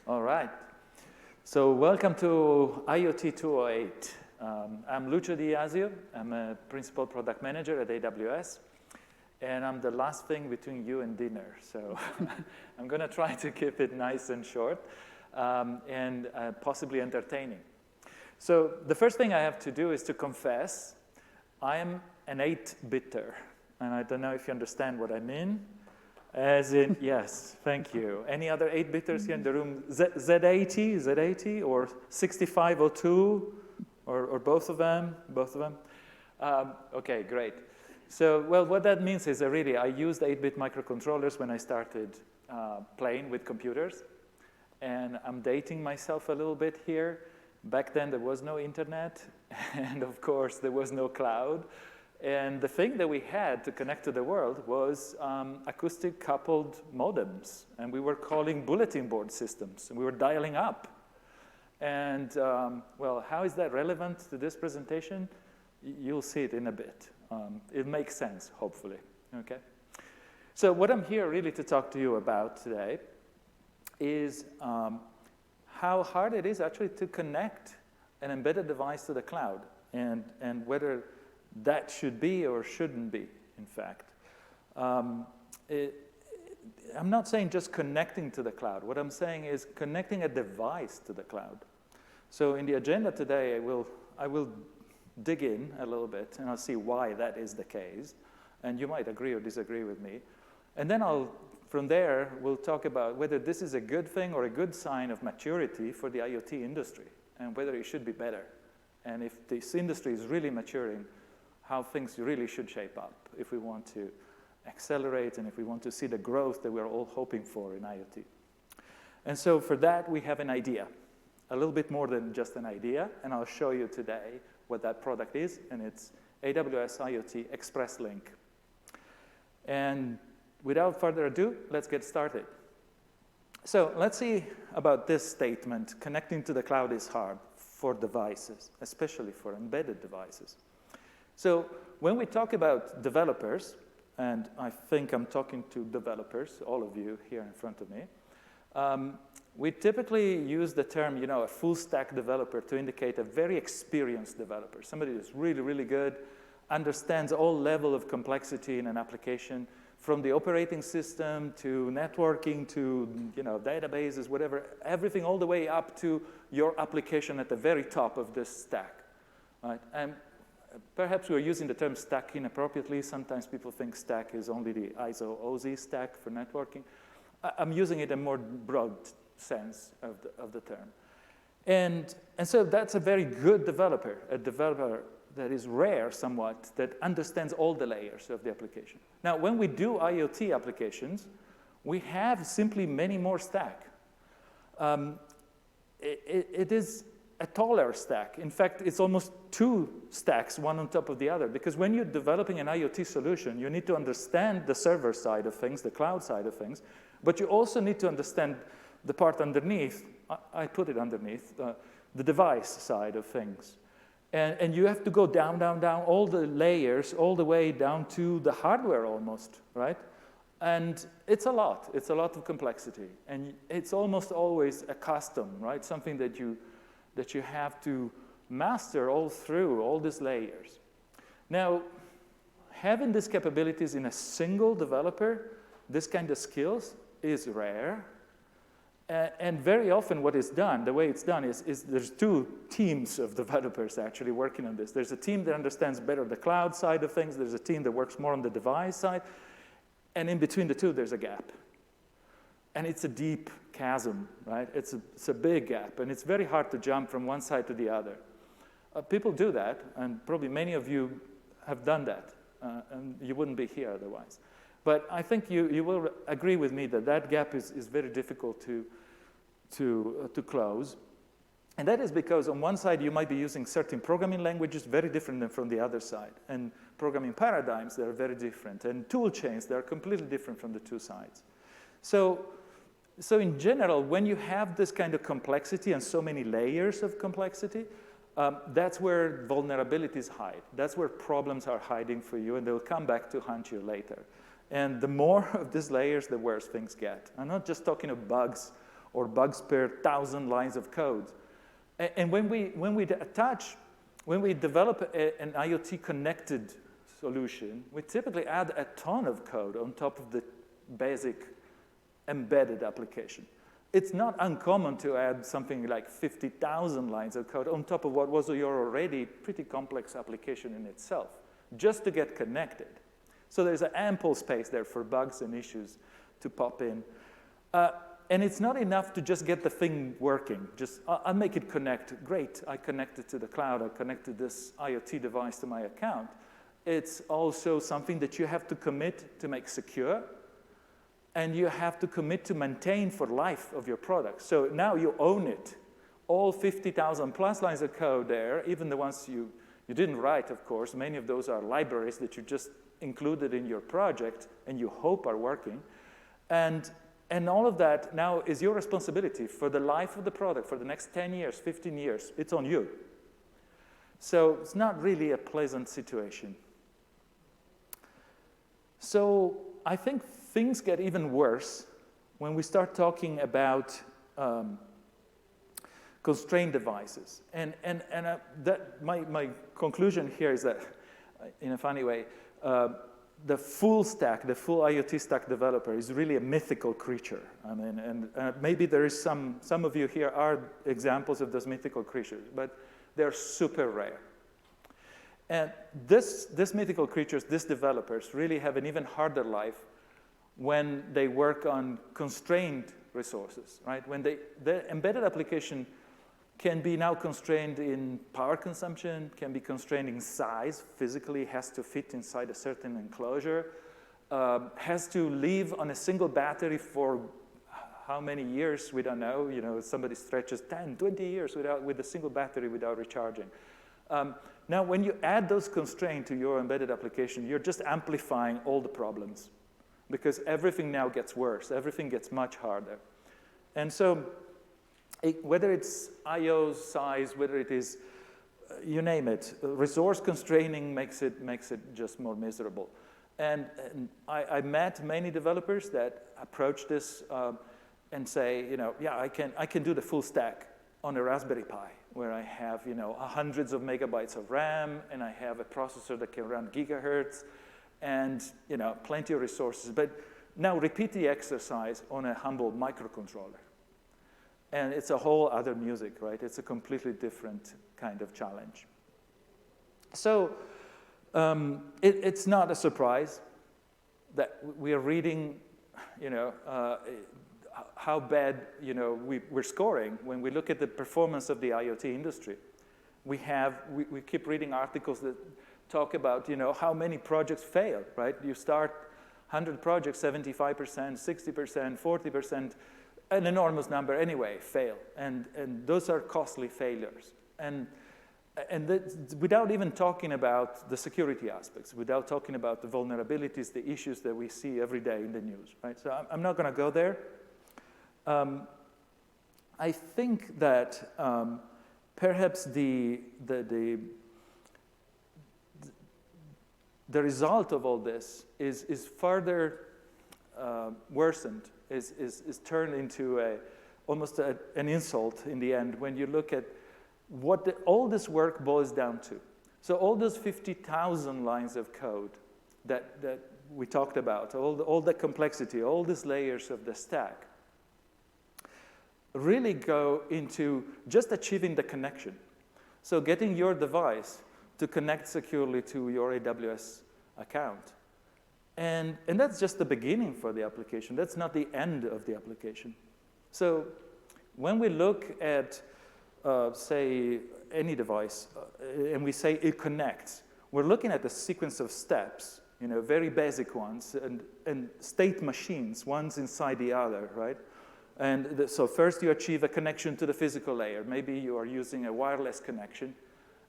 All right. So welcome to IoT 208. I'm Lucio Diazio. I'm a principal product manager at AWS. And I'm the last thing between you and dinner. So I'm going to try to keep it nice and short and possibly entertaining. So the first thing I have to do is to confess I am an 8-bitter. And I don't know if you understand what I mean. As in, yes, thank you. Any other 8-bitters here in the room? Z80 or 6502 or both of them? Both of them? OK, great. So, well, what that means is that really I used 8-bit microcontrollers when I started playing with computers. And I'm dating myself a little bit here. Back then, there was no internet. And, of course, there was no cloud. And the thing that we had to connect to the world was acoustic coupled modems. And we were calling bulletin board systems. And we were dialing up. And, well, how is that relevant to this presentation? You'll see it in a bit. It makes sense, hopefully. Okay? So what I'm here really to talk to you about today is how hard it is actually to connect an embedded device to the cloud and whether that should be or shouldn't be, in fact. I'm not saying just connecting to the cloud. What I'm saying is connecting a device to the cloud. So in the agenda today, I will dig in a little bit, and I'll see why that is the case. And you might agree or disagree with me. And then from there, we'll talk about whether this is a good thing or a good sign of maturity for the IoT industry, and whether it should be better. And if this industry is really maturing, how things really should shape up if we want to accelerate and if we want to see the growth that we're all hoping for in IoT. And so for that, we have an idea, a little bit more than just an idea, and I'll show you today what that product is, and it's AWS IoT Express Link. And without further ado, let's get started. So let's see about this statement, connecting to the cloud is hard for devices, especially for embedded devices. So when we talk about developers, and I think I'm talking to developers, all of you here in front of me, we typically use the term, a full stack developer to indicate a very experienced developer, somebody that's really, really good, understands all level of complexity in an application, from the operating system to networking to databases, whatever, everything all the way up to your application at the very top of this stack. Right? And perhaps we're using the term stack inappropriately. Sometimes people think stack is only the ISO-OZ stack for networking. I'm using it in a more broad sense of the term. And so that's a very good developer, a developer that is rare somewhat, that understands all the layers of the application. Now, when we do IoT applications, we have simply many more stack. It is a taller stack. In fact, it's almost 2 stacks, one on top of the other, because when you're developing an IoT solution, you need to understand the server side of things, the cloud side of things, but you also need to understand the part underneath, I put it underneath, the device side of things. And you have to go down, down, down, all the layers, all the way down to the hardware almost, right? And it's a lot of complexity. And it's almost always a custom, right? Something that you have to master all through all these layers. Now, having these capabilities in a single developer, this kind of skills, is rare. And very often what is done, the way it's done is there's 2 teams of developers actually working on this. There's a team that understands better the cloud side of things. There's a team that works more on the device side. And in between the 2, there's a gap. And it's a deep chasm, right? It's a big gap. And it's very hard to jump from one side to the other. People do that. And probably many of you have done that. And you wouldn't be here otherwise. But I think you will agree with me that that gap is very difficult to close. And that is because on one side, you might be using certain programming languages very different than from the other side. And programming paradigms that are very different. And tool chains that are completely different from the 2 sides. So in general, when you have this kind of complexity and so many layers of complexity, that's where vulnerabilities hide. That's where problems are hiding for you, and they'll come back to haunt you later. And the more of these layers, the worse things get. I'm not just talking of bugs or bugs per 1,000 lines of code. And when we develop an IoT connected solution, we typically add a ton of code on top of the basic embedded application. It's not uncommon to add something like 50,000 lines of code on top of what was your already pretty complex application in itself, just to get connected. So there's an ample space there for bugs and issues to pop in. And it's not enough to just get the thing working. Just, I'll make it connect. Great, I connected to the cloud. I connected this IoT device to my account. It's also something that you have to commit to make secure, and you have to commit to maintain for life of your product. So now you own it. All 50,000 plus lines of code there, even the ones you didn't write, of course. Many of those are libraries that you just included in your project and you hope are working. And all of that now is your responsibility for the life of the product for the next 10 years, 15 years. It's on you. So it's not really a pleasant situation. So I think things get even worse when we start talking about constrained devices. And my conclusion here is that, in a funny way, the full stack, the full IoT stack developer is really a mythical creature. I mean, and maybe there is some of you here are examples of those mythical creatures, but they're super rare. And this mythical creatures, these developers, really have an even harder life when they work on constrained resources, right? When the embedded application can be now constrained in power consumption, can be constrained in size, physically has to fit inside a certain enclosure, has to live on a single battery for how many years, we don't know. You know, somebody stretches 10, 20 years with a single battery without recharging. Now, when you add those constraints to your embedded application, you're just amplifying all the problems because everything now gets worse. Everything gets much harder. And so whether it's I/O size, whether it is, you name it, resource constraining makes it just more miserable. And I met many developers that approach this and say, you know, yeah, I can do the full stack on a Raspberry Pi, where I have, you know, hundreds of megabytes of RAM, and I have a processor that can run gigahertz, and, you know, plenty of resources. But now repeat the exercise on a humble microcontroller. And it's a whole other music, right? It's a completely different kind of challenge. So it's not a surprise that we are reading, you know, how bad, you know, we're scoring when we look at the performance of the IoT industry. We keep reading articles that talk about, you know, how many projects fail, right? You start 100 projects, 75%, 60%, 40%, an enormous number anyway fail, and those are costly failures. And without even talking about the security aspects, without talking about the vulnerabilities, the issues that we see every day in the news, right? So I'm not going to go there. I think that perhaps the result of all this is further worsened, is turned into almost an insult in the end when you look at what all this work boils down to. So all those 50,000 lines of code that we talked about, all the complexity, all these layers of the stack, really go into just achieving the connection. So getting your device to connect securely to your AWS account. And that's just the beginning for the application. That's not the end of the application. So when we look at, say, any device, and we say it connects, we're looking at a sequence of steps, you know, very basic ones, and state machines, one's inside the other, right? And so first you achieve a connection to the physical layer. Maybe you are using a wireless connection.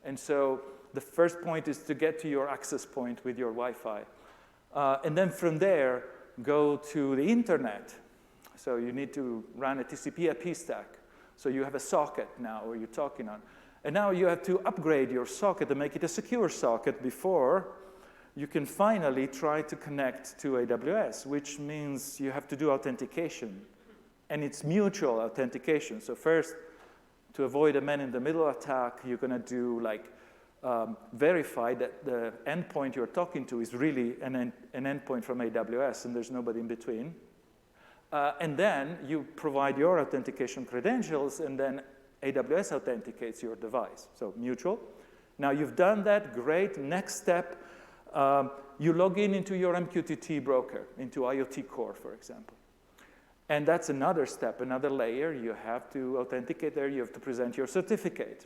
And so the first point is to get to your access point with your Wi-Fi. And then from there, go to the internet. So you need to run a TCP/IP stack. So you have a socket now where you're talking on. And now you have to upgrade your socket and make it a secure socket before you can finally try to connect to AWS, which means you have to do authentication. And it's mutual authentication. So first, to avoid a man-in-the-middle attack, you're going to do verify that the endpoint you're talking to is really an endpoint from AWS, and there's nobody in between. And then you provide your authentication credentials, and then AWS authenticates your device. So mutual. Now you've done that, great. Next step, you log into your MQTT broker, into IoT Core, for example. And that's another step, another layer. You have to authenticate there. You have to present your certificate.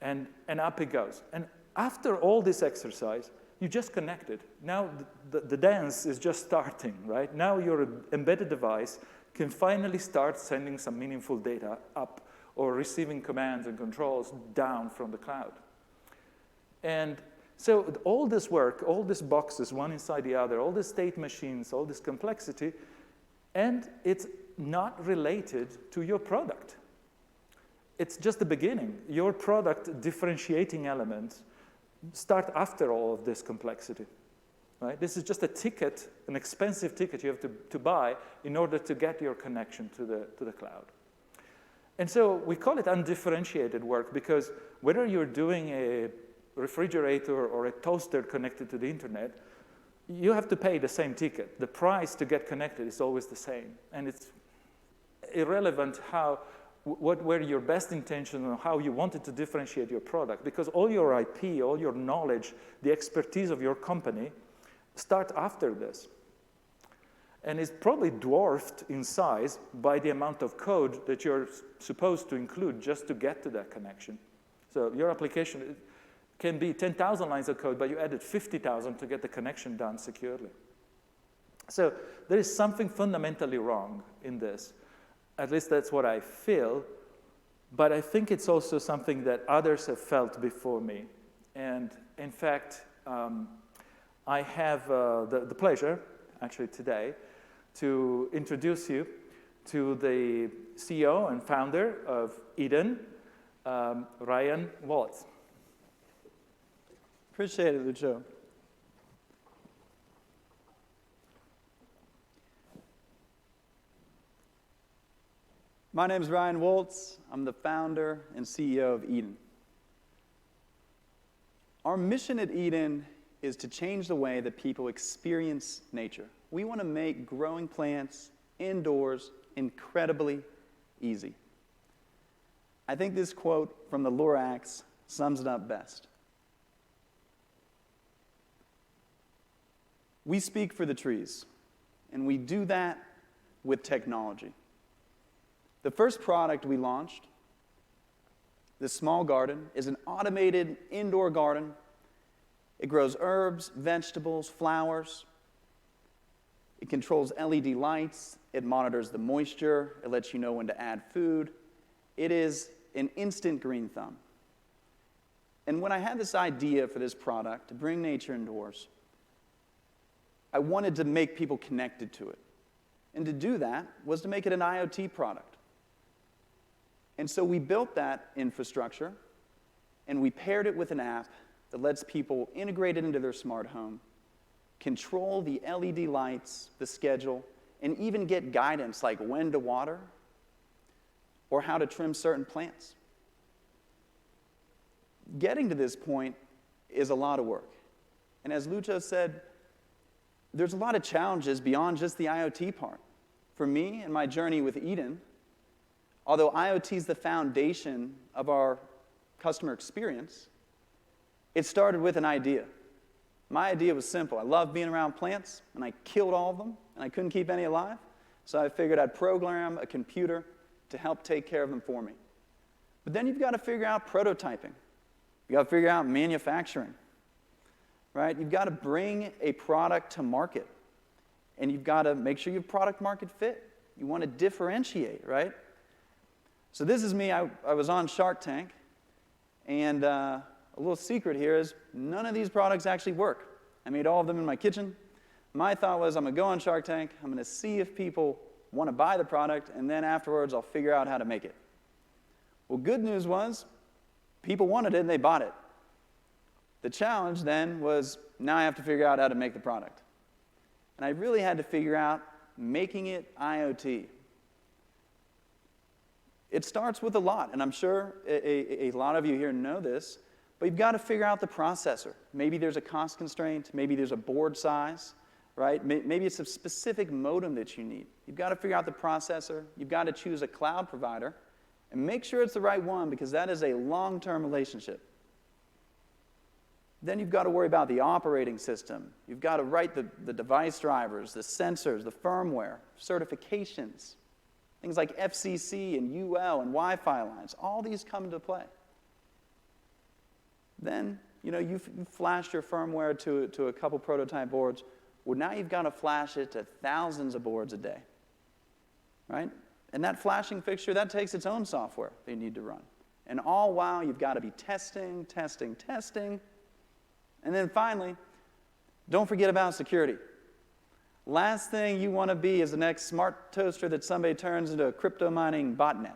And up it goes. And after all this exercise, you just connected. Now the dance is just starting, right? Now your embedded device can finally start sending some meaningful data up or receiving commands and controls down from the cloud. And so all this work, all these boxes, one inside the other, all the state machines, all this complexity, and it's not related to your product. It's just the beginning. Your product differentiating elements start after all of this complexity, right? This is just a ticket, an expensive ticket you have to buy in order to get your connection to the cloud. And so we call it undifferentiated work because whether you're doing a refrigerator or a toaster connected to the internet, you have to pay the same ticket. The price to get connected is always the same. And it's irrelevant what were your best intentions and how you wanted to differentiate your product, because all your IP, all your knowledge, the expertise of your company start after this. And it's probably dwarfed in size by the amount of code that you're supposed to include just to get to that connection. So your application can be 10,000 lines of code, but you added 50,000 to get the connection done securely. So there is something fundamentally wrong in this. At least that's what I feel. But I think it's also something that others have felt before me. And in fact, I have the pleasure, actually today, to introduce you to the CEO and founder of Eden, Ryan Waltz. Appreciate it, Lucio. My name is Ryan Waltz. I'm the founder and CEO of Eden. Our mission at Eden is to change the way that people experience nature. We want to make growing plants indoors incredibly easy. I think this quote from the Lorax sums it up best. We speak for the trees, and we do that with technology. The first product we launched, the Small Garden, is an automated indoor garden. It grows herbs, vegetables, flowers. It controls LED lights. It monitors the moisture. It lets you know when to add food. It is an instant green thumb. And when I had this idea for this product, to bring nature indoors, I wanted to make people connected to it. And to do that was to make it an IoT product. And so we built that infrastructure, and we paired it with an app that lets people integrate it into their smart home, control the LED lights, the schedule, and even get guidance like when to water or how to trim certain plants. Getting to this point is a lot of work. And as Lucio said, there's a lot of challenges beyond just the IoT part. For me and my journey with Eden, although IoT is the foundation of our customer experience, it started with an idea. My idea was simple. I loved being around plants, and I killed all of them, and I couldn't keep any alive. So I figured I'd program a computer to help take care of them for me. But then you've got to figure out prototyping. You've got to figure out manufacturing. Right? You've got to bring a product to market, and you've got to make sure you have product market fit. You want to differentiate, right? So this is me. I was on Shark Tank, and a little secret here is none of these products actually work. I made all of them in my kitchen. My thought was I'm going to go on Shark Tank, I'm going to see if people want to buy the product, and then afterwards I'll figure out how to make it. Well, good news was people wanted it and they bought it. The challenge then was now I have to figure out how to make the product. And I really had to figure out making it IoT. It starts with a lot, and I'm sure a lot of you here know this, but you've got to figure out the processor. Maybe there's a cost constraint, maybe there's a board size, right? Maybe it's a specific modem that you need. You've got to figure out the processor, you've got to choose a cloud provider, and make sure it's the right one, because that is a long-term relationship. Then you've got to worry about the operating system. You've got to write the device drivers, the sensors, the firmware, certifications. Things like FCC and UL and Wi-Fi lines, all these come into play. Then, you've flashed your firmware to a couple prototype boards. Well, now you've got to flash it to thousands of boards a day, right? And that flashing fixture, that takes its own software that you need to run. And all while you've got to be testing. And then finally, don't forget about security. Last thing you want to be is the next smart toaster that somebody turns into a crypto mining botnet.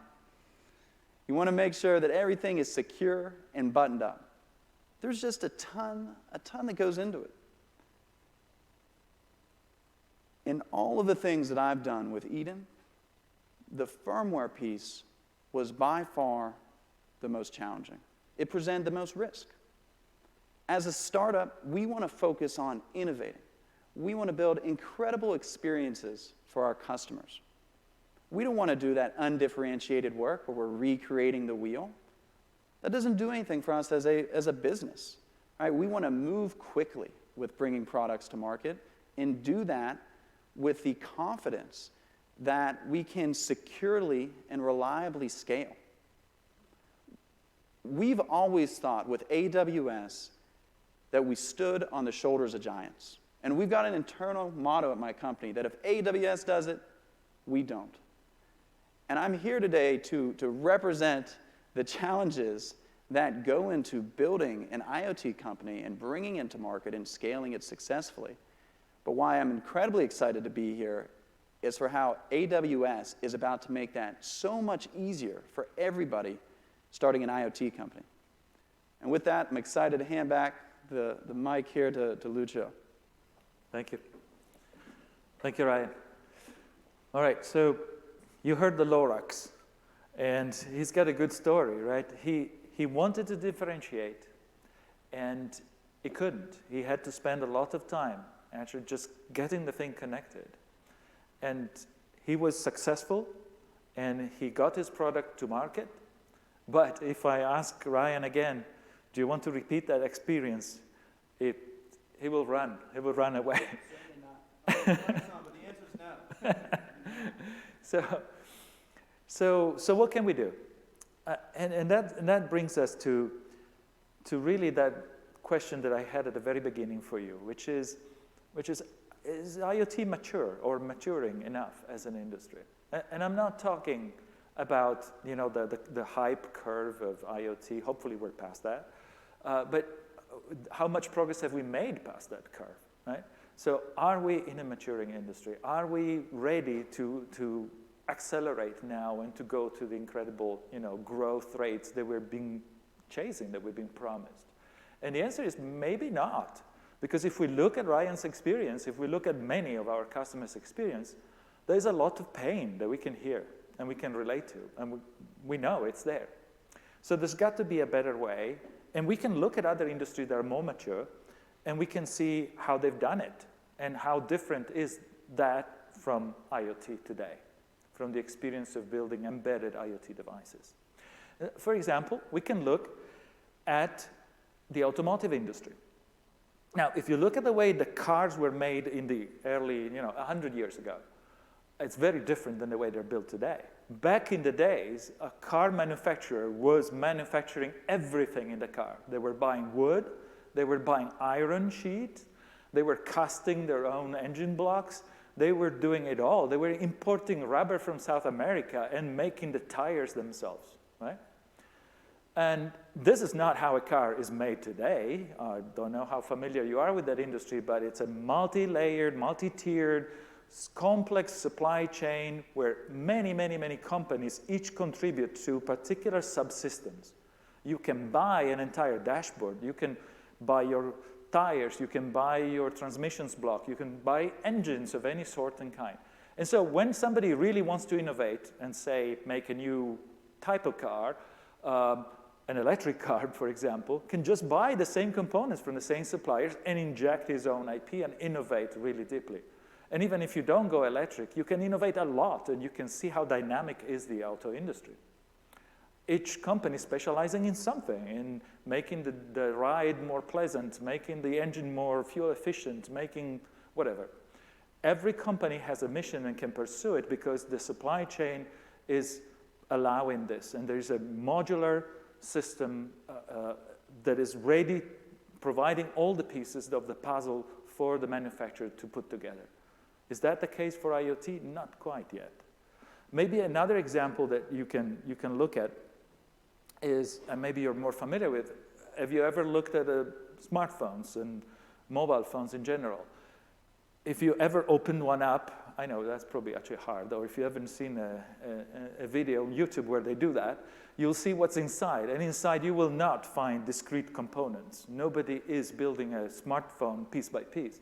You want to make sure that everything is secure and buttoned up. There's just a ton that goes into it. In all of the things that I've done with Eden, the firmware piece was by far the most challenging. It presented the most risk. As a startup, we want to focus on innovating. We want to build incredible experiences for our customers. We don't want to do that undifferentiated work where we're recreating the wheel. That doesn't do anything for us as a business. Right? We want to move quickly with bringing products to market and do that with the confidence that we can securely and reliably scale. We've always thought with AWS that we stood on the shoulders of giants. And we've got an internal motto at my company that if AWS does it, we don't. And I'm here today to represent the challenges that go into building an IoT company and bringing it to market and scaling it successfully. But why I'm incredibly excited to be here is for how AWS is about to make that so much easier for everybody starting an IoT company. And with that, I'm excited to hand back the mic here to Lucio. Thank you. Thank you, Ryan. All right, so you heard the Lorax, and he's got a good story, right? He wanted to differentiate, and he couldn't. He had to spend a lot of time actually just getting the thing connected. And he was successful, and he got his product to market. But if I ask Ryan again, do you want to repeat that experience? He will run. He will run away. Certainly not. But the answer is no. So what can we do? And that brings us to really that question that I had at the very beginning for you, which is IoT mature or maturing enough as an industry? And I'm not talking about the hype curve of IoT. Hopefully we're past that. But how much progress have we made past that curve, right? So are we in a maturing industry? Are we ready to accelerate now and to go to the incredible growth rates that we're being chasing, that we've been promised? And the answer is maybe not. Because if we look at Ryan's experience, if we look at many of our customers' experience, there's a lot of pain that we can hear and we can relate to, and we know it's there. So there's got to be a better way, and we can look at other industries that are more mature, and we can see how they've done it, and how different is that from IoT today, from the experience of building embedded IoT devices. For example, we can look at the automotive industry. Now, if you look at the way the cars were made in the early, 100 years ago, it's very different than the way they're built today. Back in the days, a car manufacturer was manufacturing everything in the car. They were buying wood, they were buying iron sheet, they were casting their own engine blocks, they were doing it all. They were importing rubber from South America and making the tires themselves, right? And this is not how a car is made today. I don't know how familiar you are with that industry, but it's a multi-layered, multi-tiered, complex supply chain where many, many, many companies each contribute to particular subsystems. You can buy an entire dashboard. You can buy your tires. You can buy your transmissions block. You can buy engines of any sort and kind. And so when somebody really wants to innovate and say, make a new type of car, an electric car, for example, can just buy the same components from the same suppliers and inject his own IP and innovate really deeply. And even if you don't go electric, you can innovate a lot, and you can see how dynamic is the auto industry. Each company specializing in something, in making the ride more pleasant, making the engine more fuel efficient, making whatever. Every company has a mission and can pursue it because the supply chain is allowing this. And there's a modular system that is ready, providing all the pieces of the puzzle for the manufacturer to put together. Is that the case for IoT? Not quite yet. Maybe another example that you can look at is, and maybe you're more familiar with, have you ever looked at smartphones and mobile phones in general? If you ever opened one up, I know that's probably actually hard, or if you haven't seen a video on YouTube where they do that, you'll see what's inside. And inside you will not find discrete components. Nobody is building a smartphone piece by piece.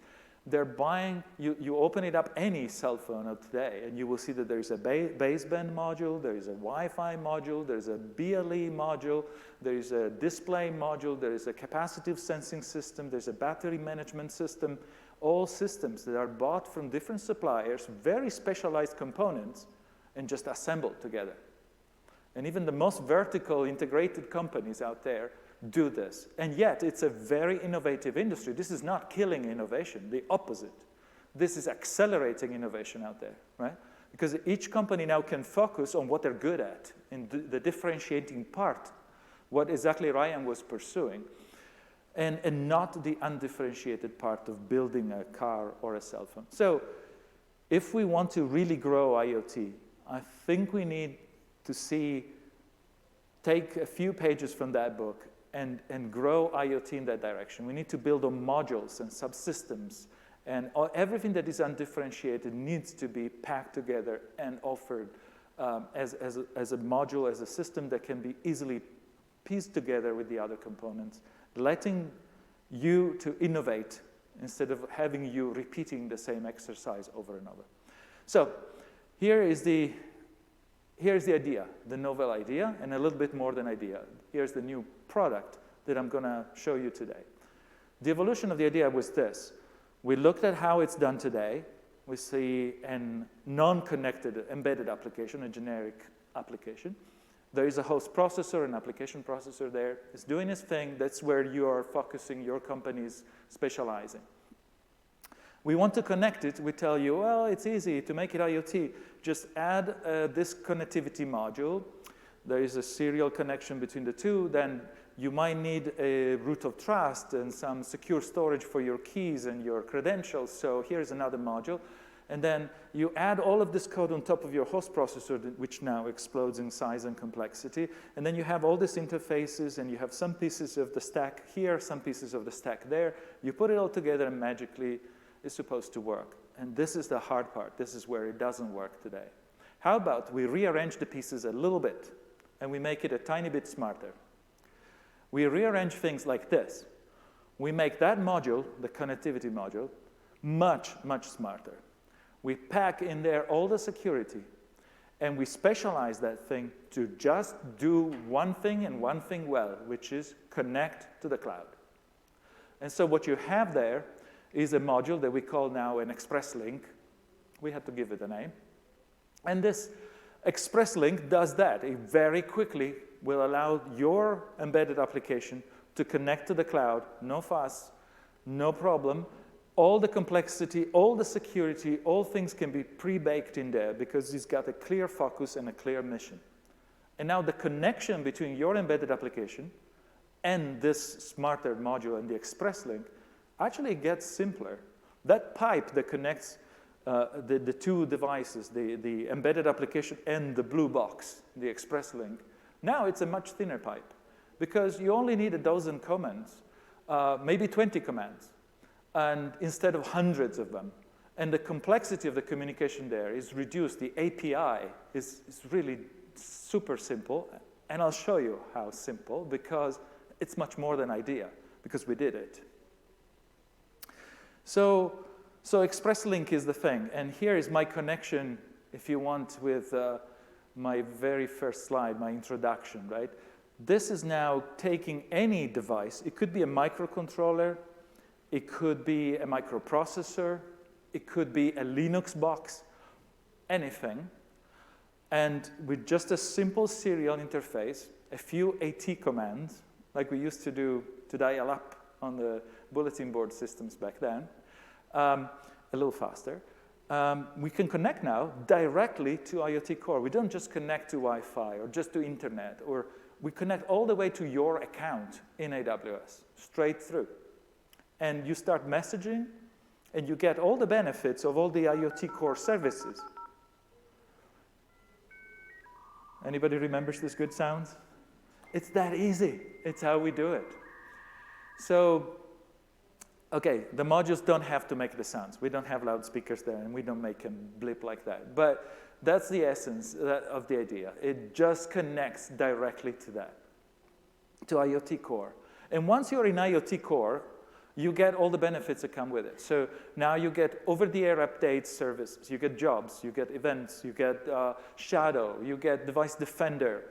They're buying, you open it up, any cell phone of today, and you will see that there's a baseband module, there's a Wi-Fi module, there's a BLE module, there's a display module, there's a capacitive sensing system, there's a battery management system, all systems that are bought from different suppliers, very specialized components, and just assembled together. And even the most vertical integrated companies out there do this. And yet, it's a very innovative industry. This is not killing innovation, the opposite. This is accelerating innovation out there, right? Because each company now can focus on what they're good at, in the differentiating part, what exactly Ryan was pursuing, and not the undifferentiated part of building a car or a cell phone. So, if we want to really grow IoT, I think we need to take a few pages from that book and grow IoT in that direction. We need to build on modules and subsystems, and everything that is undifferentiated needs to be packed together and offered as a module, as a system that can be easily pieced together with the other components, letting you to innovate instead of having you repeating the same exercise over and over. So here's the idea, the novel idea, and a little bit more than idea. Here's the new product that I'm going to show you today. The evolution of the idea was this. We looked at how it's done today. We see a non-connected embedded application, a generic application. There is a host processor, an application processor there. It's doing its thing. That's where you are focusing, your company's specializing. We want to connect it. We tell you, well, it's easy to make it IoT. Just add this connectivity module. There is a serial connection between the two. Then you might need a root of trust and some secure storage for your keys and your credentials. So here's another module. And then you add all of this code on top of your host processor, which now explodes in size and complexity. And then you have all these interfaces, and you have some pieces of the stack here, some pieces of the stack there. You put it all together, and magically it's supposed to work. And this is the hard part. This is where it doesn't work today. How about we rearrange the pieces a little bit, and we make it a tiny bit smarter? We rearrange things like this. We make that module, the connectivity module, much, much smarter. We pack in there all the security, and we specialize that thing to just do one thing and one thing well, which is connect to the cloud. And so what you have there is a module that we call now an Express Link. We had to give it a name. And this Express Link does that. It very quickly will allow your embedded application to connect to the cloud, no fuss, no problem. All the complexity, all the security, all things can be pre-baked in there because it's got a clear focus and a clear mission. And now the connection between your embedded application and this smarter module and the Express Link actually gets simpler. That pipe that connects the two devices, the embedded application and the blue box, the Express Link, now it's a much thinner pipe because you only need a dozen commands, maybe 20 commands. And instead of hundreds of them. And the complexity of the communication there is reduced. The API is really super simple. And I'll show you how simple, because it's much more than idea, because we did it. So Express Link is the thing. And here is my connection, if you want, with my very first slide, my introduction, right? This is now taking any device. It could be a microcontroller. It could be a microprocessor. It could be a Linux box, anything. And with just a simple serial interface, a few AT commands, like we used to do to dial up on the bulletin board systems back then, a little faster, we can connect now directly to IoT Core. We don't just connect to Wi-Fi or just to internet, or we connect all the way to your account in AWS, straight through. And you start messaging, and you get all the benefits of all the IoT Core services. Anybody remembers these good sounds? It's that easy. It's how we do it. So, okay, the modules don't have to make the sounds. We don't have loudspeakers there, and we don't make them blip like that. But that's the essence of the idea. It just connects directly to that, to IoT Core. And once you're in IoT Core, you get all the benefits that come with it. So now you get over-the-air updates services, you get jobs, you get events, you get Shadow, you get Device Defender.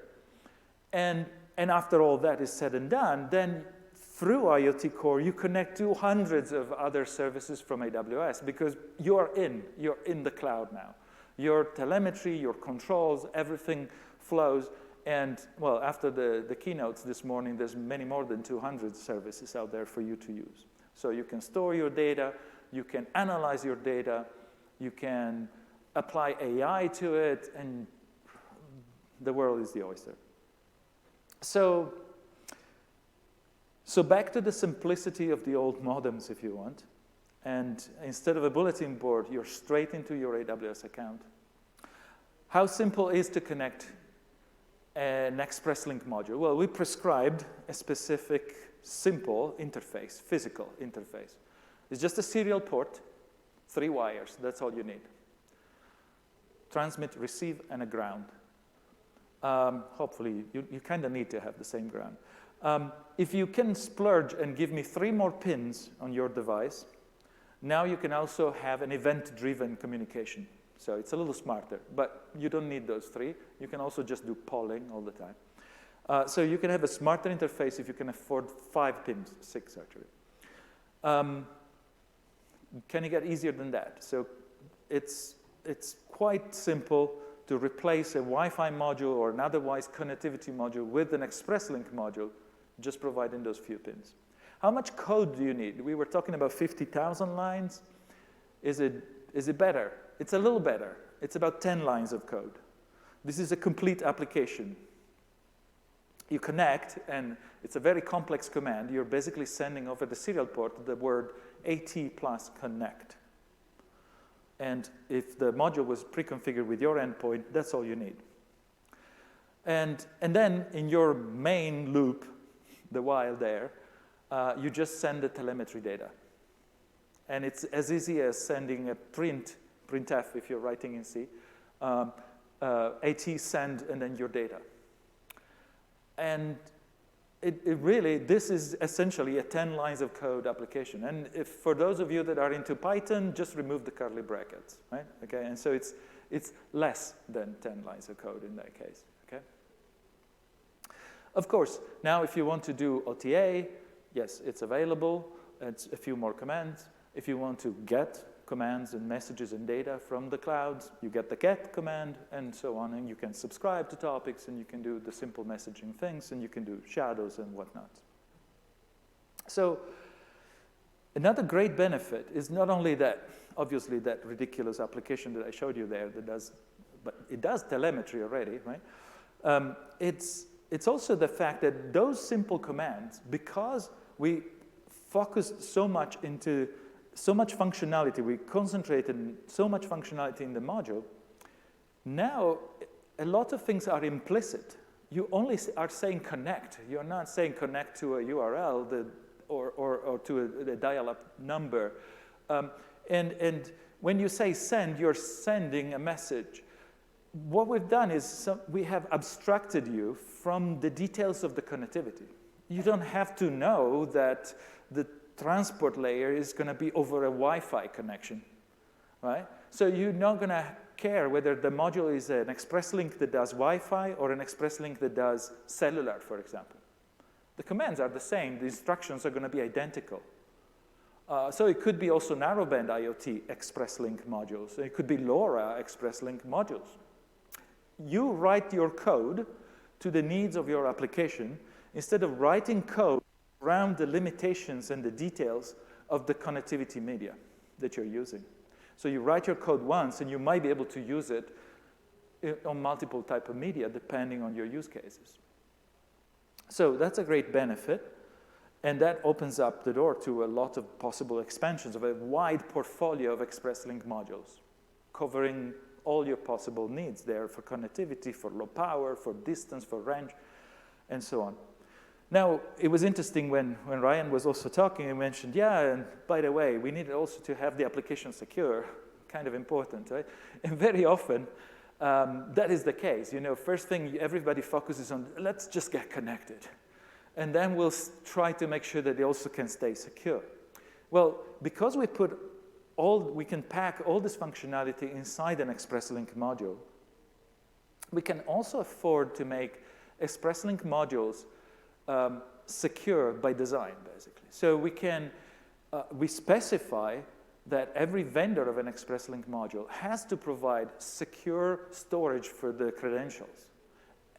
And after all that is said and done, then through IoT Core, you connect to hundreds of other services from AWS because you're in the cloud now. Your telemetry, your controls, everything flows. And, well, after the keynotes this morning, there's many more than 200 services out there for you to use. So you can store your data, you can analyze your data, you can apply AI to it, and the world is the oyster. So back to the simplicity of the old modems, if you want. And instead of a bulletin board, you're straight into your AWS account. How simple is to connect an ExpressLink module? Well, we prescribed a specific, simple interface, physical interface. It's just a serial port, 3 wires, that's all you need. Transmit, receive, and a ground. Hopefully, you kind of need to have the same ground. If you can splurge and give me 3 more pins on your device, now you can also have an event-driven communication. So it's a little smarter, but you don't need those 3. You can also just do polling all the time. So you can have a smarter interface if you can afford 5 pins, 6 actually. Can you get easier than that? So it's quite simple to replace a Wi-Fi module or an otherwise connectivity module with an ExpressLink module, just providing those few pins. How much code do you need? We were talking about 50,000 lines. Is it better? It's a little better. It's about 10 lines of code. This is a complete application. You connect, and it's a very complex command. You're basically sending over the serial port the word AT plus connect. And if the module was pre-configured with your endpoint, that's all you need. And then in your main loop, the while there, you just send the telemetry data. And it's as easy as sending a printf if you're writing in C, AT send, and then your data. And it really, this is essentially a 10 lines of code application. And if for those of you that are into Python, just remove the curly brackets, right? Okay, and so it's less than 10 lines of code in that case, okay? Of course, now if you want to do OTA, yes, it's available. It's a few more commands. If you want to get commands and messages and data from the clouds, you get the get command and so on, and you can subscribe to topics, and you can do the simple messaging things, and you can do shadows and whatnot. So another great benefit is not only that, obviously that ridiculous application that I showed you there that does, but it does telemetry already, right? It's also the fact that those simple commands, because we focused so much into so much functionality, we concentrated so much functionality in the module, now a lot of things are implicit. You only are saying connect. You're not saying connect to a URL or to a dial-up number. And when you say send, you're sending a message. What we've done is we have abstracted you from the details of the connectivity. You don't have to know that the transport layer is going to be over a Wi-Fi connection, right? So you're not going to care whether the module is an Express Link that does Wi-Fi or an Express Link that does cellular, for example. The commands are the same. The instructions are going to be identical. So it could be also narrowband IoT Express Link modules. It could be LoRa Express Link modules. You write your code to the needs of your application instead of writing code around the limitations and the details of the connectivity media that you're using. So you write your code once, and you might be able to use it on multiple type of media, depending on your use cases. So that's a great benefit, and that opens up the door to a lot of possible expansions of a wide portfolio of Express Link modules, covering all your possible needs there for connectivity, for low power, for distance, for range, and so on. Now, it was interesting when Ryan was also talking, he mentioned, yeah, and by the way, we need also to have the application secure, kind of important, right? And very often, that is the case. You know, first thing everybody focuses on, let's just get connected. And then we'll try to make sure that they also can stay secure. Well, because we can pack all this functionality inside an Express Link module, we can also afford to make Express Link modules secure by design, basically. So we specify that every vendor of an Express Link module has to provide secure storage for the credentials.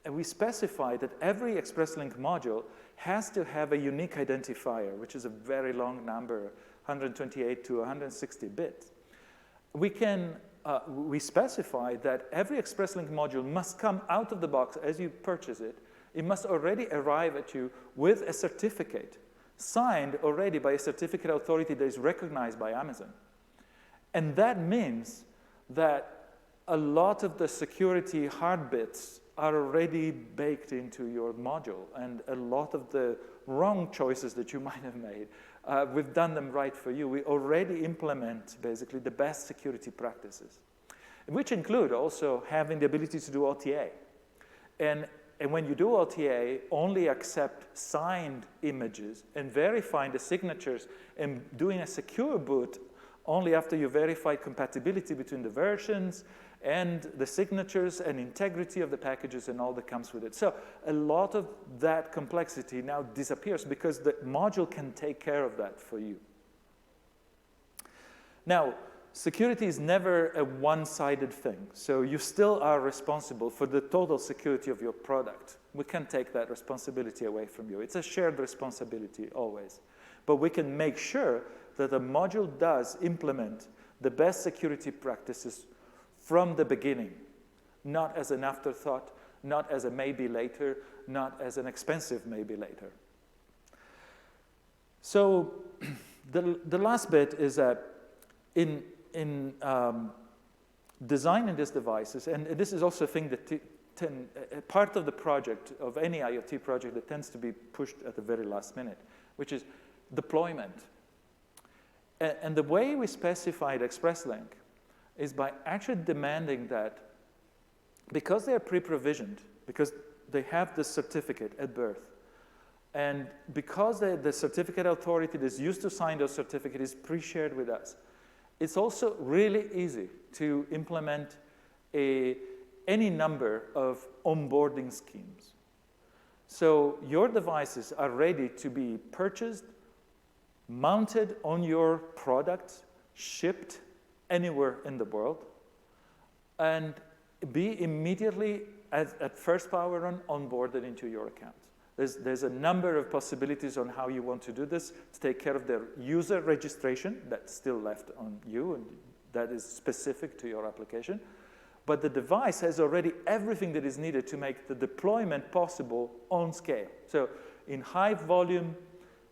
And we specify that every Express Link module has to have a unique identifier, which is a very long number, 128 to 160 bits. We specify that every Express Link module must come out of the box as you purchase it. It must already arrive at you with a certificate, signed already by a certificate authority that is recognized by Amazon. And that means that a lot of the security hard bits are already baked into your module, and a lot of the wrong choices that you might have made, we've done them right for you. We already implement, basically, the best security practices, which include also having the ability to do OTA. And when you do OTA, only accept signed images and verifying the signatures and doing a secure boot only after you verify compatibility between the versions and the signatures and integrity of the packages and all that comes with it. So a lot of that complexity now disappears because the module can take care of that for you. Now, security is never a one-sided thing. So you still are responsible for the total security of your product. We can't take that responsibility away from you. It's a shared responsibility always. But we can make sure that the module does implement the best security practices from the beginning, not as an afterthought, not as a maybe later, not as an expensive maybe later. So the last bit is that in designing these devices, and this is also a thing that part of the project, of any IoT project, that tends to be pushed at the very last minute, which is deployment. And the way we specified Express Link is by actually demanding that because they are pre-provisioned, because they have the certificate at birth, and because the certificate authority that is used to sign those certificates is pre-shared with us, it's also really easy to implement any number of onboarding schemes. So your devices are ready to be purchased, mounted on your product, shipped anywhere in the world, and be immediately, at first power run, onboarded into your account. There's a number of possibilities on how you want to do this to take care of the user registration that's still left on you, and that is specific to your application. But the device has already everything that is needed to make the deployment possible on scale. So in high volume,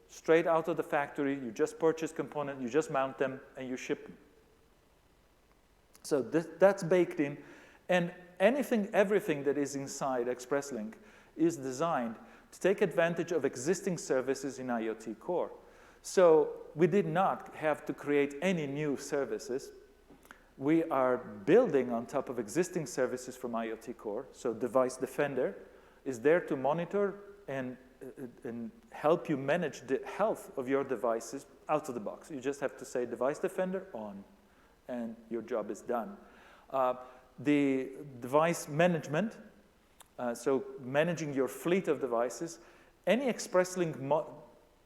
straight out of the factory, you just purchase components, you just mount them, and you ship them. So that's baked in. And everything that is inside Express Link is designed to take advantage of existing services in IoT Core. So we did not have to create any new services. We are building on top of existing services from IoT Core. So Device Defender is there to monitor and help you manage the health of your devices out of the box. You just have to say Device Defender on, and your job is done. the device management, so managing your fleet of devices, any ExpressLink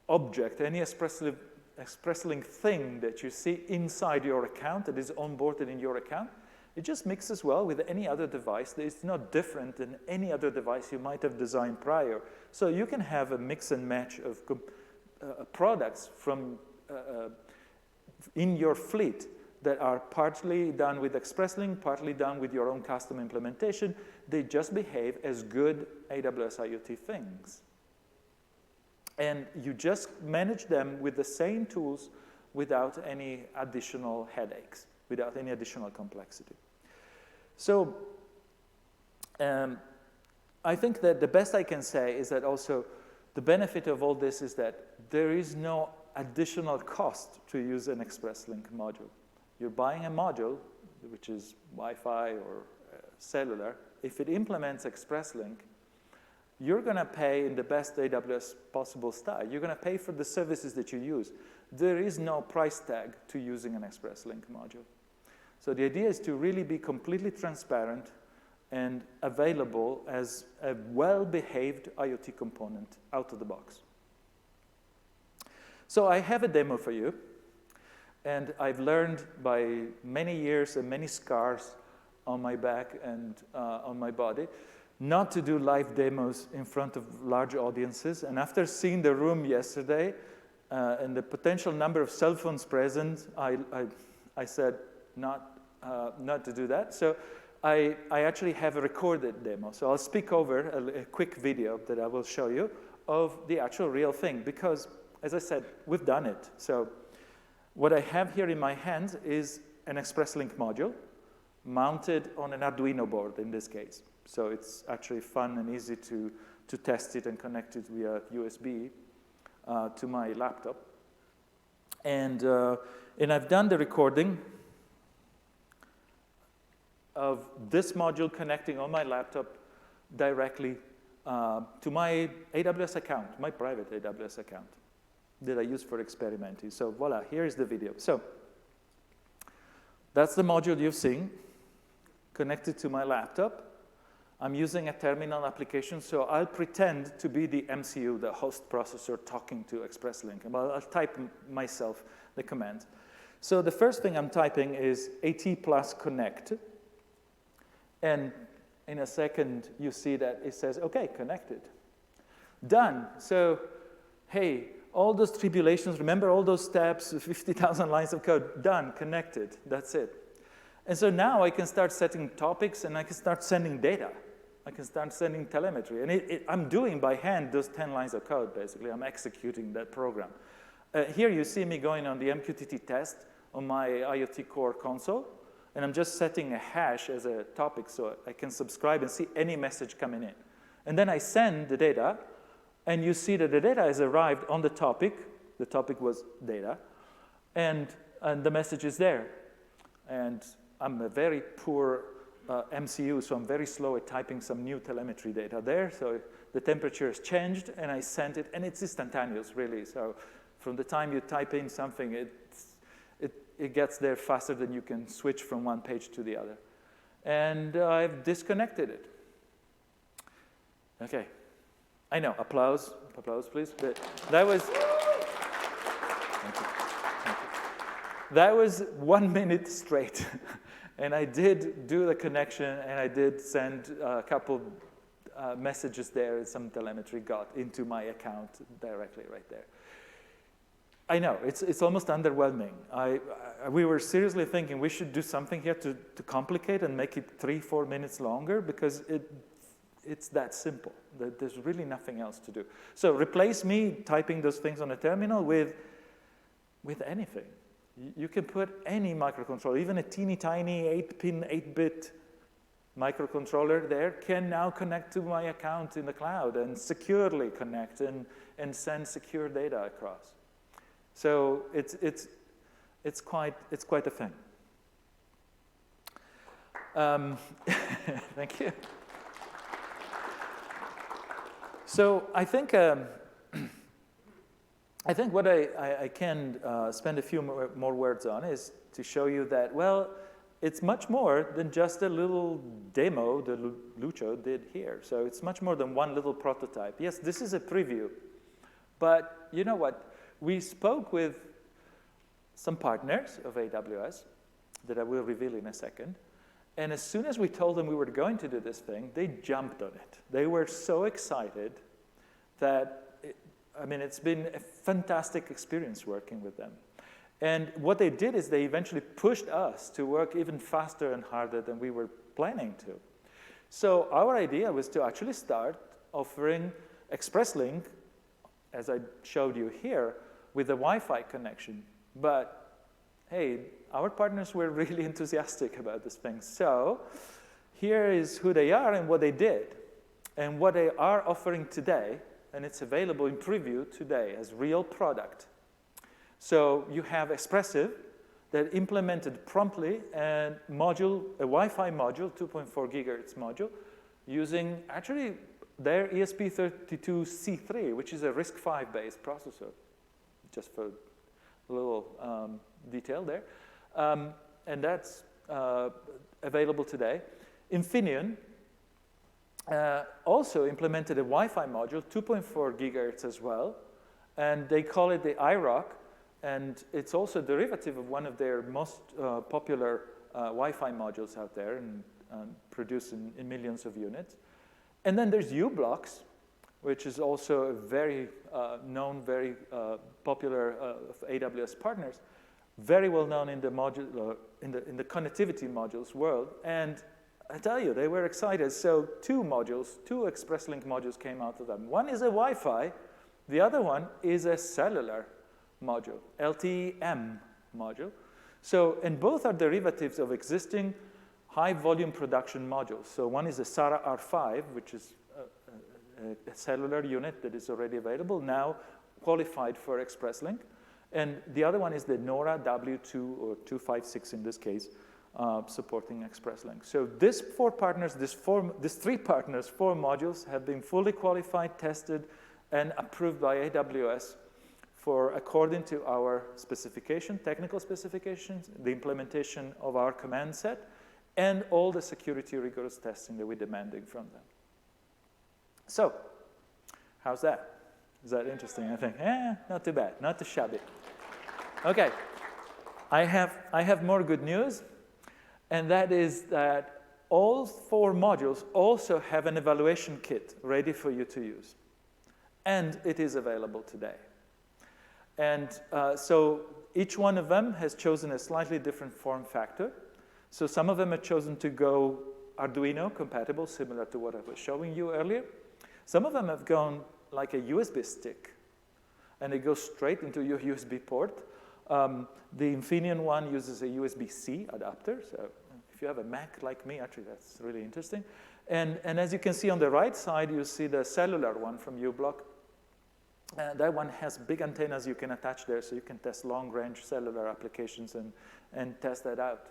object, any ExpressLink thing that you see inside your account that is onboarded in your account, it just mixes well with any other device. It's not different than any other device you might have designed prior. So you can have a mix and match of products from in your fleet that are partly done with ExpressLink, partly done with your own custom implementation. They just behave as good AWS IoT things. And you just manage them with the same tools without any additional headaches, without any additional complexity. So I think that the best I can say is that also the benefit of all this is that there is no additional cost to use an ExpressLink module. You're buying a module, which is Wi-Fi or cellular. If it implements ExpressLink, you're going to pay in the best AWS possible style. You're going to pay for the services that you use. There is no price tag to using an ExpressLink module. So the idea is to really be completely transparent and available as a well-behaved IoT component out of the box. So I have a demo for you. And I've learned by many years and many scars on my back and on my body not to do live demos in front of large audiences. And after seeing the room yesterday and the potential number of cell phones present, I said not to do that. So I actually have a recorded demo. So I'll speak over a quick video that I will show you of the actual real thing. Because, as I said, we've done it. So what I have here in my hands is an ExpressLink module mounted on an Arduino board in this case. So it's actually fun and easy to test it and connect it via USB to my laptop. And I've done the recording of this module connecting on my laptop directly to my AWS account, my private AWS account that I use for experimenting. So voila, here is the video. So that's the module you've seen connected to my laptop. I'm using a terminal application, so I'll pretend to be the MCU, the host processor, talking to ExpressLink. And I'll type myself the command. So the first thing I'm typing is AT plus connect. And in a second, you see that it says, OK, connected. Done. So hey, all those tribulations, remember all those steps, 50,000 lines of code, done, connected, that's it. And so now I can start setting topics and I can start sending data. I can start sending telemetry. And I'm doing by hand those 10 lines of code, basically. I'm executing that program. Here you see me going on the MQTT test on my IoT Core console. And I'm just setting a hash as a topic so I can subscribe and see any message coming in. And then I send the data. And you see that the data has arrived on the topic. The topic was data. And the message is there. And I'm a very poor MCU, so I'm very slow at typing some new telemetry data there. So the temperature has changed, and I sent it. And it's instantaneous, really. So from the time you type in something, it gets there faster than you can switch from one page to the other. And I've disconnected it. OK. I know, applause, please. But that was, thank you. That was 1 minute straight. And I did do the connection, and I did send a couple messages there, and some telemetry got into my account directly right there. I know, it's almost underwhelming. We were seriously thinking we should do something here to complicate and make it 3-4 minutes longer, because it's that simple. There's really nothing else to do. So replace me typing those things on a terminal with anything. You can put any microcontroller, even a teeny tiny 8-pin, 8-bit microcontroller there can now connect to my account in the cloud and securely connect and send secure data across. So it's quite a thing. Thank you. So I think what I can spend a few more words on is to show you that, well, it's much more than just a little demo that Lucio did here. So it's much more than one little prototype. Yes, this is a preview. But you know what? We spoke with some partners of AWS that I will reveal in a second. And as soon as we told them we were going to do this thing, they jumped on it. They were so excited that, it's been a fantastic experience working with them. And what they did is they eventually pushed us to work even faster and harder than we were planning to. So our idea was to actually start offering ExpressLink, as I showed you here, with a Wi-Fi connection. But hey, our partners were really enthusiastic about this thing. So here is who they are and what they did, and what they are offering today, and it's available in preview today as real product. So you have Espressif that implemented promptly a Wi-Fi module, 2.4 gigahertz module, using actually their ESP32C3, which is a RISC-V based processor, just for a little detail there. And that's available today. Infineon also implemented a Wi-Fi module, 2.4 gigahertz as well, and they call it the iRock, and it's also a derivative of one of their most popular Wi-Fi modules out there, and produced in millions of units. And then there's u-blox, which is also a very known, very popular of AWS partners, very well known in the module in the connectivity modules world. And I tell you, they were excited. So two ExpressLink modules came out of them. One is a Wi-Fi, the other one is a cellular module, LTE-M module. So, and both are derivatives of existing high volume production modules. So one is a SARA R5, which is a cellular unit that is already available, now qualified for ExpressLink. And the other one is the NORA W2 or 256 in this case, supporting ExpressLink. So these four modules have been fully qualified, tested, and approved by AWS according to our specification, technical specifications, the implementation of our command set, and all the security rigorous testing that we're demanding from them. So, how's that? Is that interesting? I think, not too bad, not too shabby. Okay, I have more good news, and that is that all four modules also have an evaluation kit ready for you to use, and it is available today. And so each one of them has chosen a slightly different form factor. So some of them have chosen to go Arduino compatible, similar to what I was showing you earlier. Some of them have gone like a USB stick, and it goes straight into your USB port. The Infineon one uses a USB-C adapter, so if you have a Mac like me, actually that's really interesting. And as you can see on the right side, you see the cellular one from u-blox. That one has big antennas you can attach there, so you can test long-range cellular applications and test that out.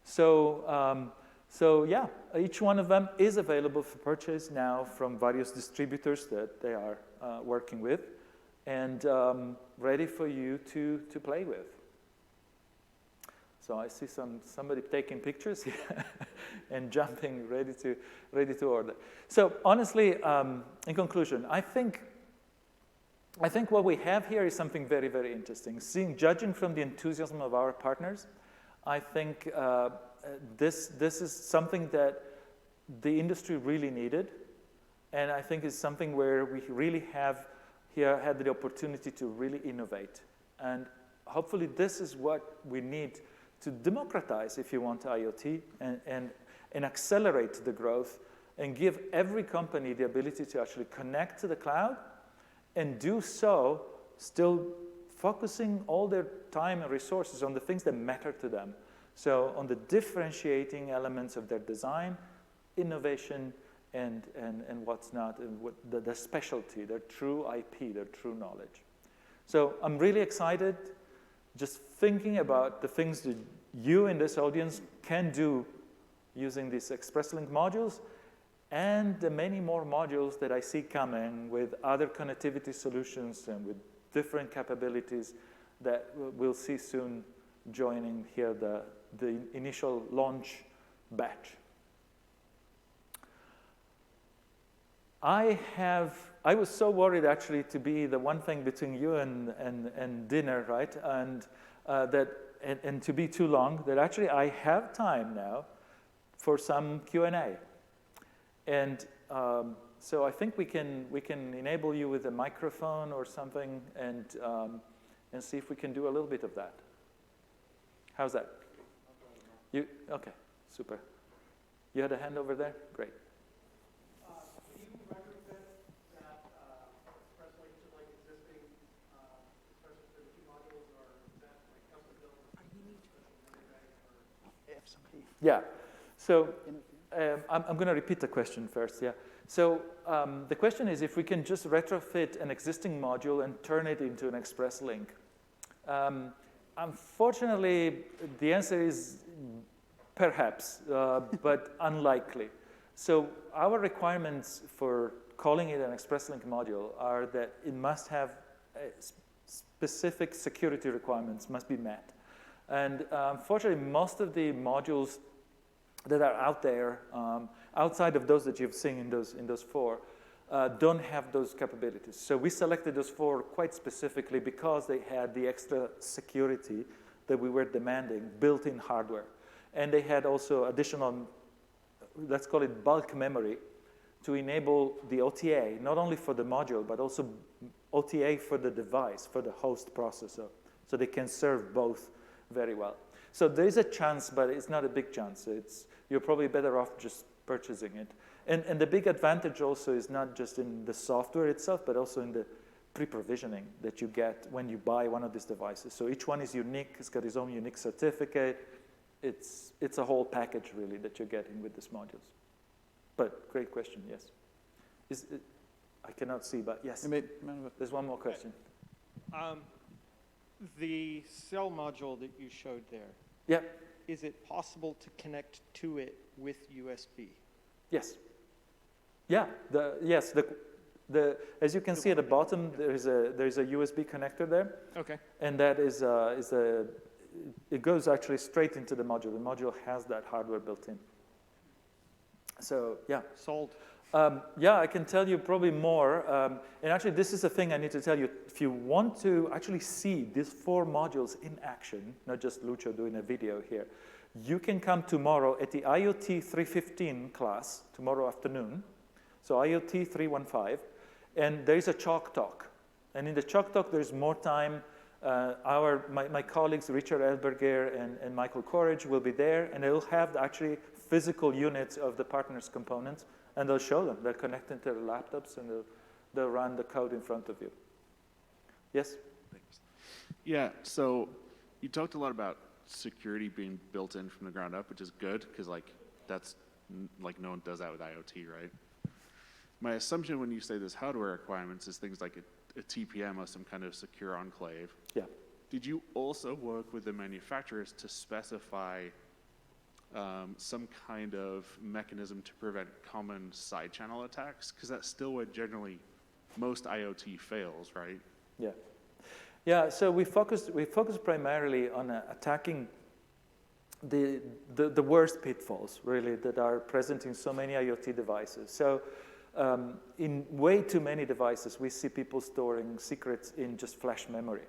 So yeah, each one of them is available for purchase now from various distributors that they are working with, and ready for you to play with. So I see somebody taking pictures here and jumping, ready to order. So honestly, in conclusion, I think what we have here is something very, very interesting. Judging from the enthusiasm of our partners, I think this is something that the industry really needed, and I think it's something where we really have here had the opportunity to really innovate. And hopefully this is what we need to democratize, if you want, IoT and accelerate the growth and give every company the ability to actually connect to the cloud and do so still focusing all their time and resources on the things that matter to them. So on the differentiating elements of their design, innovation, and what's not, and the specialty, their true IP, their true knowledge. So I'm really excited just thinking about the things that you in this audience can do using these ExpressLink modules, and the many more modules that I see coming with other connectivity solutions and with different capabilities that we'll see soon joining here the initial launch batch. I was so worried actually to be the one thing between you and dinner, right? And to be too long, that actually I have time now for some Q&A. And so I think we can enable you with a microphone or something and see if we can do a little bit of that. How's that? Okay, super. You had a hand over there? Great. Do you retrofit that express link to like existing express modules, or is that like custom built? Yeah. So I'm going to repeat the question first. Yeah. So the question is if we can just retrofit an existing module and turn it into an express link. Unfortunately, the answer is perhaps, but unlikely. So our requirements for calling it an express link module are that it must have specific security requirements must be met. And unfortunately, most of the modules that are out there, outside of those that you've seen in those four, don't have those capabilities. So we selected those four quite specifically because they had the extra security that we were demanding, built-in hardware. And they had also additional, let's call it bulk memory, to enable the OTA, not only for the module, but also OTA for the device, for the host processor. So they can serve both very well. So there is a chance, but it's not a big chance. You're probably better off just purchasing it. And the big advantage also is not just in the software itself, but also in the pre-provisioning that you get when you buy one of these devices. So each one is unique. It's got its own unique certificate. It's a whole package, really, that you're getting with these modules. But great question, yes. I cannot see, but yes. There's one more question. The cell module that you showed there, Yeah. is it possible to connect to it with USB? Yes. Yeah. As you can see at the bottom, there is a USB connector there. Okay. And that it goes actually straight into the module. The module has that hardware built in. So yeah. Sold. Yeah, I can tell you probably more. And actually, this is the thing I need to tell you. If you want to actually see these four modules in action, not just Lucio doing a video here, you can come tomorrow at the IoT 315 class, tomorrow afternoon. So IoT 315. And there is a chalk talk. And in the chalk talk, there's more time. My colleagues, Richard Elberger and Michael Courage, will be there. And they'll have actually physical units of the partners' components. And they'll show them. They'll connect into their laptops, and they'll run the code in front of you. Yes? Thanks. Yeah, so you talked a lot about security being built in from the ground up, which is good, because that's no one does that with IoT, right? My assumption when you say there's hardware requirements is things like a TPM or some kind of secure enclave. Yeah. Did you also work with the manufacturers to specify some kind of mechanism to prevent common side channel attacks? Because that's still where generally most IoT fails, right? Yeah. Yeah, so we focused primarily on attacking the worst pitfalls, really, that are present in so many IoT devices. So in way too many devices, we see people storing secrets in just flash memory.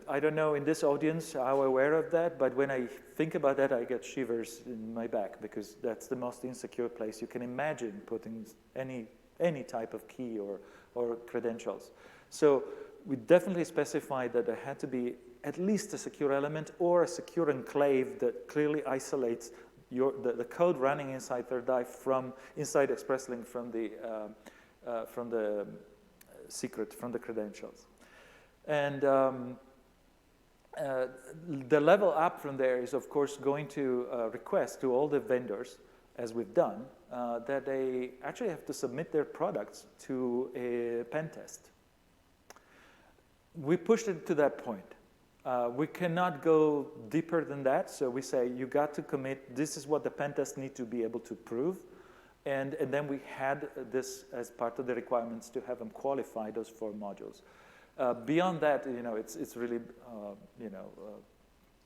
I don't know in this audience how aware of that, but when I think about that, I get shivers in my back, because that's the most insecure place you can imagine putting any type of key or credentials. So we definitely specified that there had to be at least a secure element or a secure enclave that clearly isolates the code running inside Third Eye from inside ExpressLink from the secret, from the credentials. And the level up from there is, of course, going to request to all the vendors, as we've done, that they actually have to submit their products to a pen test. We pushed it to that point. We cannot go deeper than that, so we say, you got to commit, this is what the pen test need to be able to prove, and then we had this as part of the requirements to have them qualify those four modules. Beyond that, it's really,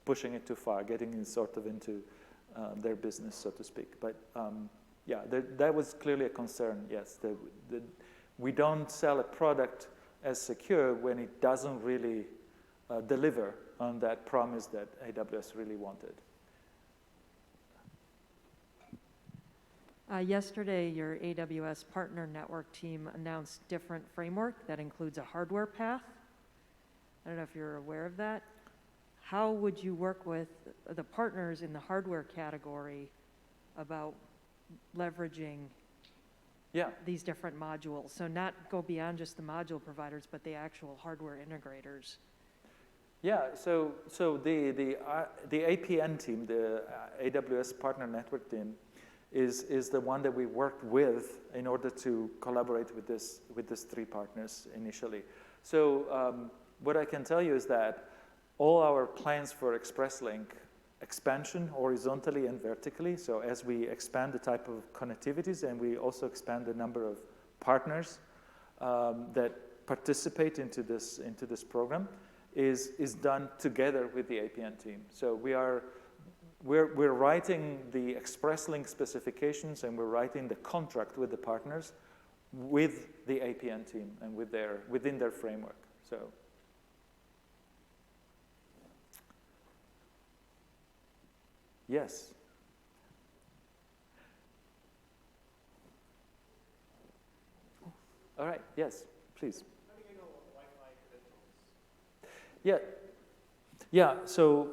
pushing it too far, getting in sort of into their business, so to speak. But yeah, that was clearly a concern, yes. We don't sell a product as secure when it doesn't really deliver on that promise that AWS really wanted. Yesterday, your AWS Partner Network team announced different framework that includes a hardware path. I don't know if you're aware of that. How would you work with the partners in the hardware category about leveraging these different modules? So not go beyond just the module providers, but the actual hardware integrators. Yeah, so the APN team, the AWS Partner Network team, is the one that we worked with in order to collaborate with these three partners initially. So what I can tell you is that all our plans for ExpressLink expansion horizontally and vertically, so as we expand the type of connectivities and we also expand the number of partners that participate into this program, is done together with the APN team. So we're writing the ExpressLink specifications and we're writing the contract with the partners with the APN team and within their framework. So yes. All right, yes, please. How do you know Wi-Fi credentials? Yeah, so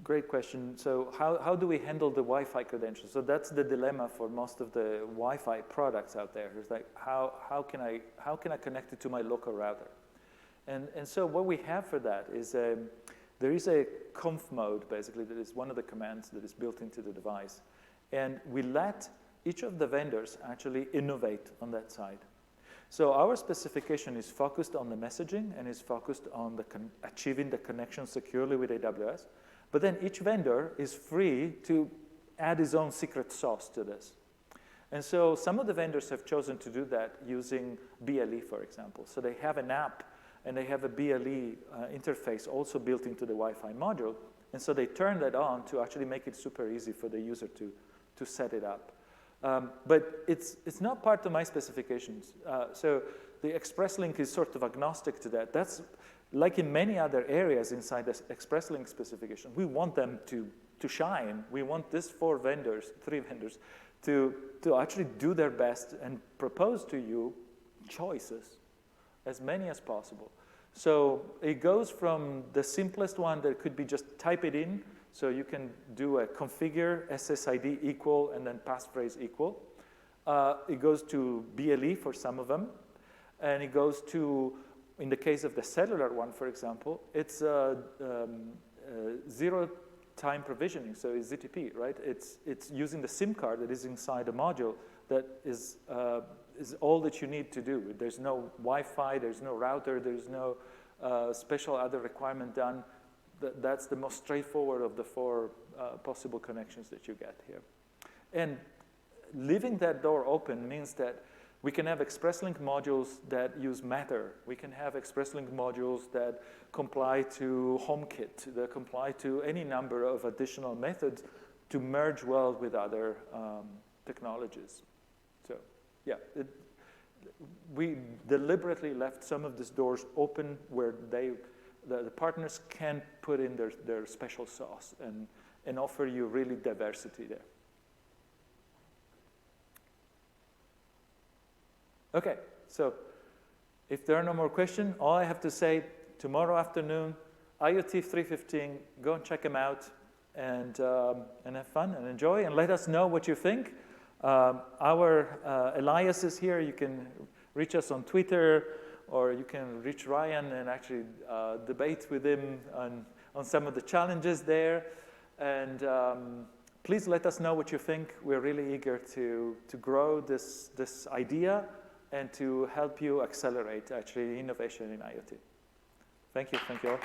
great question. So how do we handle the Wi-Fi credentials? So that's the dilemma for most of the Wi-Fi products out there. It's like, how can I connect it to my local router? And so what we have for that is there is a conf mode, basically, that is one of the commands that is built into the device. And we let each of the vendors actually innovate on that side. So our specification is focused on the messaging and is focused on achieving the connection securely with AWS. But then each vendor is free to add his own secret sauce to this. And so some of the vendors have chosen to do that using BLE, for example. So they have an app and they have a BLE interface also built into the Wi-Fi module. And so they turn that on to actually make it super easy for the user to set it up. But it's not part of my specifications. So the ExpressLink is sort of agnostic to that. That's like in many other areas inside the ExpressLink specification. We want them to shine. We want these three vendors, to actually do their best and propose to you choices, as many as possible. So it goes from the simplest one that could be just type it in. So you can do a configure SSID equal and then passphrase equal. It goes to BLE for some of them. And it goes to, in the case of the cellular one, for example, it's zero-time provisioning, so it's ZTP, right? It's using the SIM card that is inside the module that is all that you need to do. There's no Wi-Fi, there's no router, there's no special other requirement done. That's the most straightforward of the four possible connections that you get here. And leaving that door open means that we can have ExpressLink modules that use Matter. We can have ExpressLink modules that comply to HomeKit, that comply to any number of additional methods to merge well with other technologies. So, yeah, we deliberately left some of these doors open where the partners can put in their special sauce and offer you really diversity there. Okay, so if there are no more questions, all I have to say, tomorrow afternoon, IoT 3:15, go and check them out and have fun and enjoy and let us know what you think. Our Elias is here. You can reach us on Twitter, or you can reach Ryan and actually debate with him on some of the challenges there. And please let us know what you think. We're really eager to grow this idea and to help you accelerate actually innovation in IoT. Thank you all.